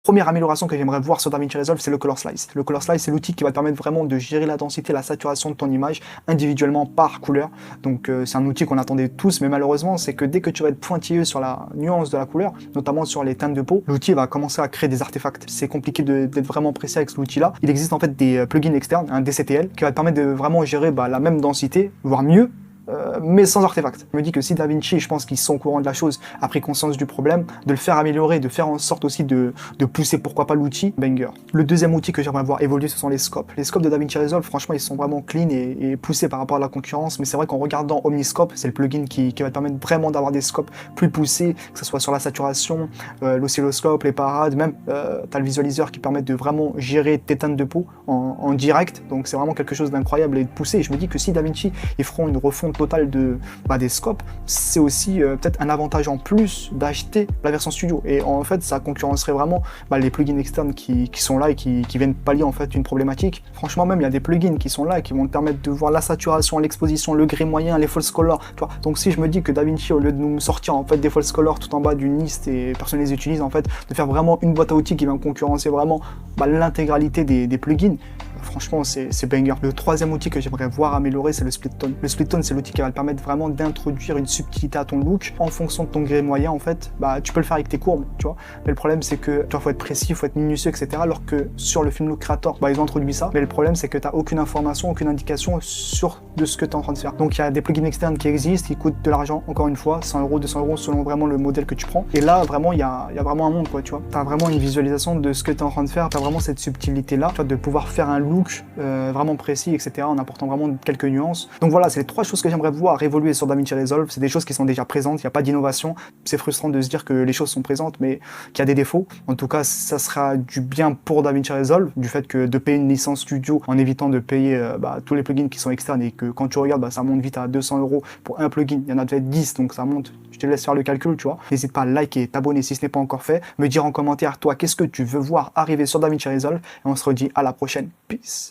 Première amélioration que j'aimerais voir sur DaVinci Resolve, c'est le Color Slice. Le Color Slice, c'est l'outil qui va te permettre vraiment de gérer la densité, la saturation de ton image individuellement par couleur. Donc c'est un outil qu'on attendait tous, mais malheureusement, c'est que dès que tu vas être pointilleux sur la nuance de la couleur, notamment sur les teintes de peau, l'outil va commencer à créer des artefacts. C'est compliqué d'être vraiment précis avec cet outil-là. Il existe en fait des plugins externes, un DCTL, qui va te permettre de vraiment gérer la même densité, voire mieux, mais sans artefact. Je me dis que si DaVinci, je pense qu'ils sont au courant de la chose, a pris conscience du problème, de le faire améliorer, de faire en sorte aussi de pousser pourquoi pas l'outil, banger. Le deuxième outil que j'aimerais voir évoluer, ce sont les scopes. Les scopes de DaVinci Resolve, franchement, ils sont vraiment clean et poussés par rapport à la concurrence, mais c'est vrai qu'en regardant Omniscope, c'est le plugin qui va te permettre vraiment d'avoir des scopes plus poussés, que ce soit sur la saturation, l'oscilloscope, les parades, même t'as le visualiseur qui permet de vraiment gérer tes teintes de peau en direct, donc c'est vraiment quelque chose d'incroyable et de poussé. Et je me dis que si DaVinci, ils feront une refonte totale des scopes, c'est aussi peut-être un avantage en plus d'acheter la version studio. Et en fait, ça concurrencerait vraiment les plugins externes qui sont là et qui viennent pallier en fait une problématique. Franchement, même il y a des plugins qui sont là et qui vont te permettre de voir la saturation, l'exposition, le gris moyen, les false colors. Tu vois. Donc si je me dis que DaVinci, au lieu de nous sortir en fait des false colors tout en bas d'une liste et personne les utilise, en fait, de faire vraiment une boîte à outils qui va concurrencer vraiment l'intégralité des plugins. Franchement, c'est banger. Le troisième outil que j'aimerais voir améliorer, c'est le split tone. Le split tone, c'est l'outil qui va te permettre vraiment d'introduire une subtilité à ton look en fonction de ton gris moyen. En fait, tu peux le faire avec tes courbes, tu vois. Mais le problème, c'est que tu vois, faut être précis, il faut être minutieux, etc. Alors que sur le Film Look Creator, ils ont introduit ça. Mais le problème, c'est que tu n'as aucune information, aucune indication de ce que tu es en train de faire. Donc, il y a des plugins externes qui existent, qui coûtent de l'argent, encore une fois, 100 €, 200 € selon vraiment le modèle que tu prends. Et là, vraiment, il y a vraiment un monde, quoi, tu vois. Tu as vraiment une visualisation de ce que tu es en train de faire. Tu as vraiment cette subtilité-là, tu vois, de pouvoir faire un look vraiment précis, etc., en apportant vraiment quelques nuances. Donc voilà, c'est les trois choses que j'aimerais voir évoluer sur DaVinci Resolve. C'est des choses qui sont déjà présentes, il n'y a pas d'innovation. C'est frustrant de se dire que les choses sont présentes, mais qu'il y a des défauts. En tout cas, ça sera du bien pour DaVinci Resolve, du fait que de payer une licence studio en évitant de payer tous les plugins qui sont externes et que quand tu regardes, ça monte vite à 200 € pour un plugin. Il y en a peut-être 10, donc ça monte. Je te laisse faire le calcul, tu vois. N'hésite pas à liker, t'abonner si ce n'est pas encore fait, me dire en commentaire, toi, qu'est-ce que tu veux voir arriver sur DaVinci Resolve, et on se redit à la prochaine. Peace.